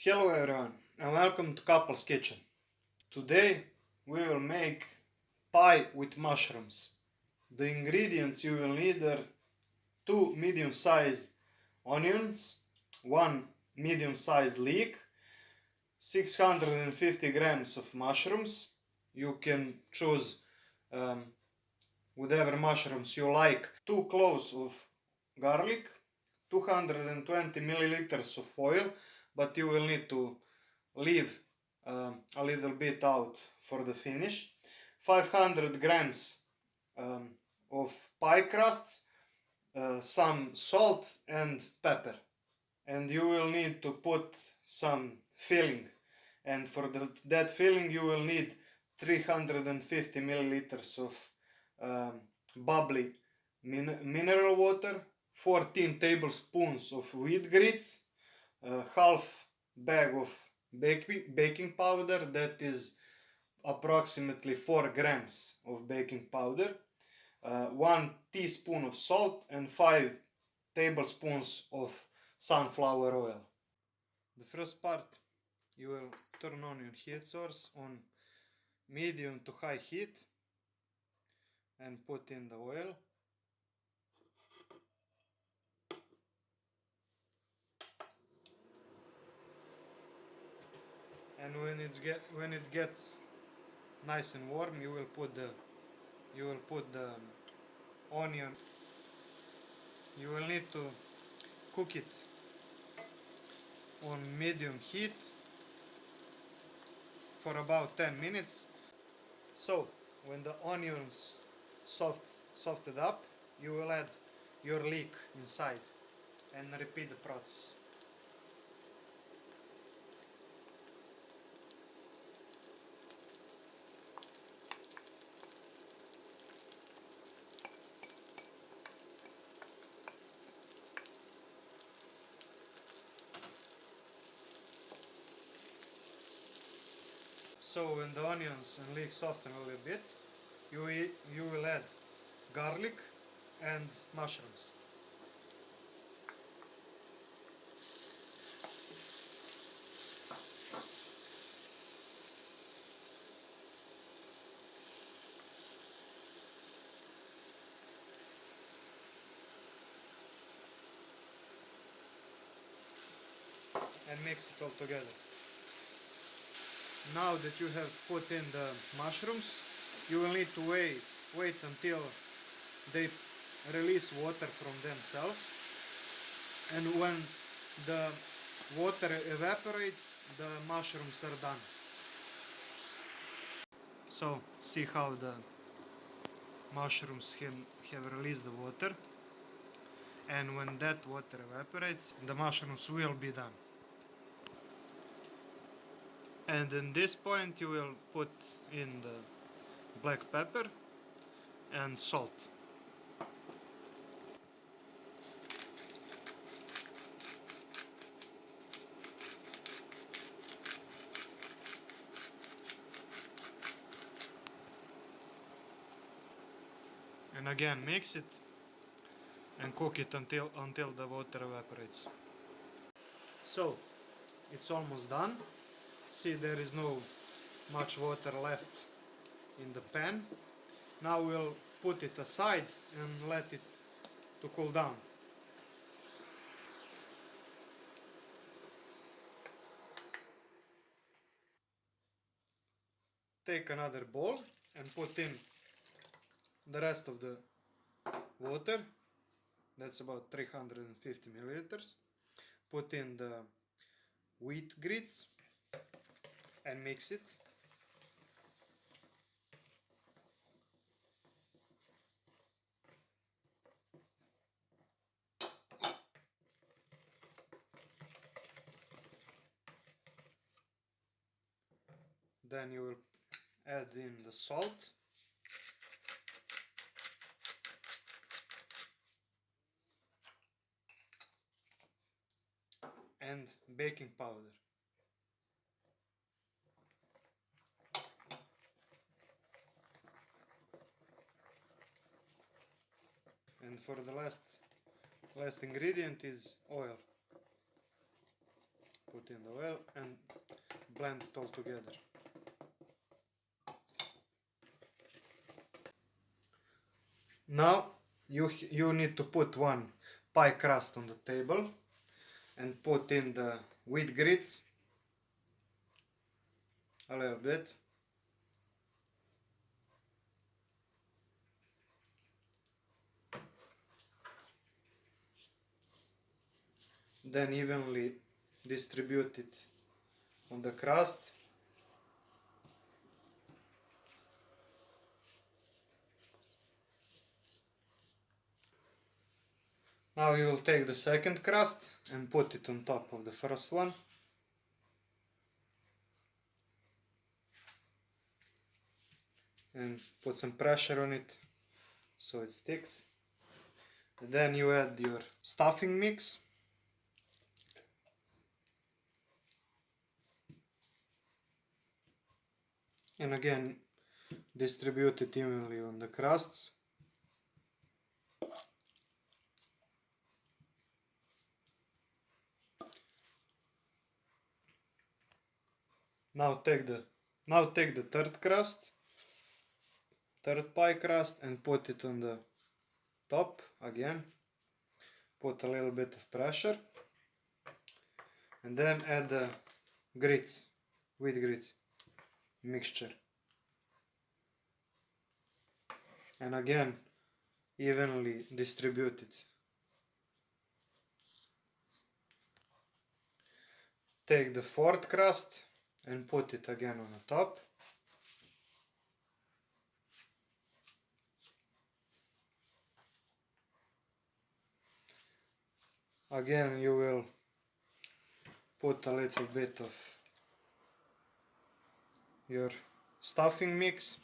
Hello everyone and welcome to Couple's Kitchen. Today we will make pie with mushrooms. The ingredients you will need are 2 medium-sized onions, 1 medium-sized leek, 650 grams of mushrooms. You can choose whatever mushrooms you like, 2 cloves of garlic, 220 milliliters of oil, but you will need to leave a little bit out for the finish, 500 grams of pie crusts, some salt and pepper. And you will need to put some filling, and for that filling you will need 350 milliliters of bubbly mineral water, 14 tablespoons of wheat grits, half bag of baking powder, that is approximately 4 grams of baking powder, 1 teaspoon of salt and 5 tablespoons of sunflower oil. The first part, you will turn on your heat source on medium to high heat and put in the oil. And when it gets nice and warm, you will put the onion. You will need to cook it on medium heat for about 10 minutes. So when the onions softened up, you will add your leek inside and repeat the process. So when the onions and leek soften a little bit, you will add garlic and mushrooms. And mix it all together. Now that you have put in the mushrooms, you will need to wait until they release water from themselves, and when the water evaporates, the mushrooms are done. So see how the mushrooms have released the water, and when that water evaporates, the mushrooms will be done. And in this point you will put in the black pepper and salt. And again mix it and cook it until the water evaporates. So it's almost done. See, there is no much water left in the pan. Now we'll put it aside and let it to cool down. Take another bowl and put in the rest of the water. That's about 350 milliliters. Put in the wheat grits and mix it. Then you will add in the salt and baking powder. And for the last ingredient is oil. put in the oil and blend it all together. Now you need to put one pie crust on the table and put in the wheat grits a little bit. Then evenly distribute it on the crust. Now you will take the second crust and put it on top of the first one. And put some pressure on it so it sticks. And then you add your stuffing mix. And again distribute it evenly on the crusts. Now take the third crust, third pie crust, and put it on the top again. Put a little bit of pressure. And then add the grits, wheat grits mixture. And again evenly distribute it. Take the fourth crust and put it again on the top. Again you will put a little bit of your stuffing mix.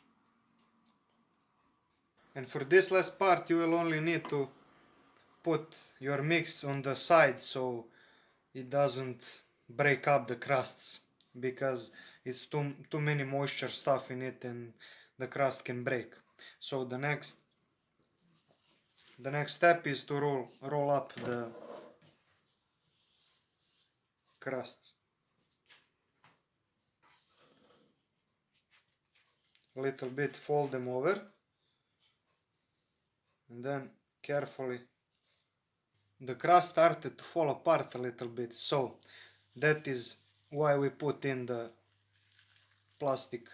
And for this last part you will only need to put your mix on the side so it doesn't break up the crusts, because it's too many moisture stuff in it and the crust can break. So the next step is to roll up the crusts. A little bit fold them over and then carefully. The crust started to fall apart a little bit, so that is why we put in the plastic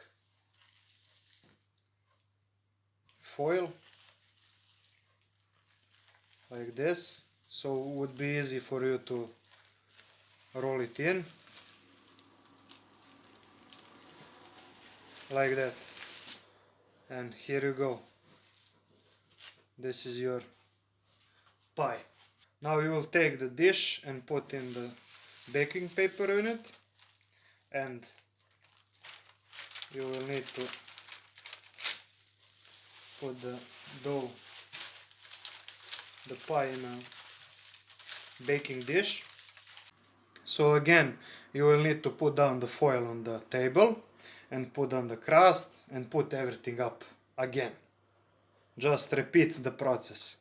foil like this, so it would be easy for you to roll it in like that. And here you go, this is your pie. Now you will take the dish and put in the baking paper in it, and you will need to put the dough, the pie, in a baking dish. So again you will need to put down the foil on the table and put on the crust and put everything up again. Just repeat the process.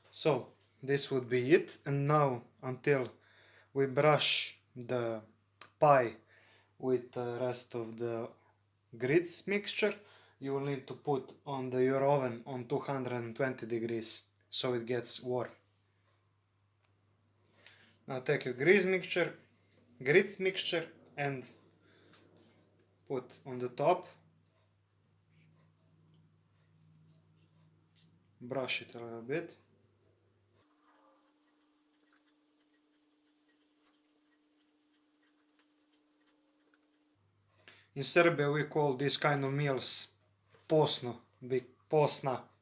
So this would be it, and now until we brush the pie with the rest of the grits mixture, you will need to put on your oven on 220 degrees so it gets warm. Now take your grits mixture and put on the top. Brush it a little bit. In Serbia we call these kind of meals posna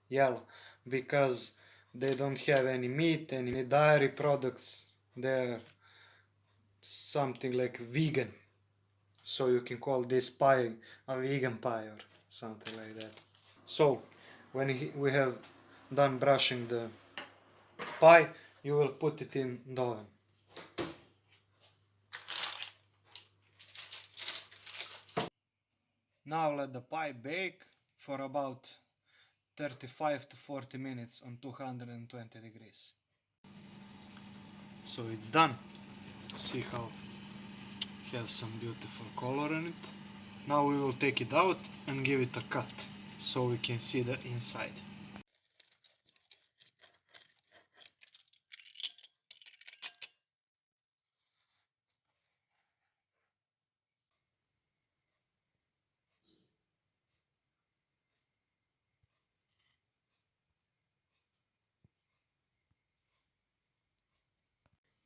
jelo, because they don't have any meat, any dairy products. They're something like vegan. So you can call this pie a vegan pie or something like that. So when we have done brushing the pie, you will put it in the oven. Now let the pie bake for about 35 to 40 minutes on 220 degrees. So it's done. See how it has some beautiful color in it. Now we will take it out and give it a cut so we can see the inside.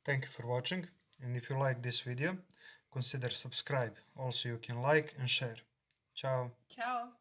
Thank you for watching, and if you like this video, consider subscribe. Also you can like and share. Ciao. Ciao.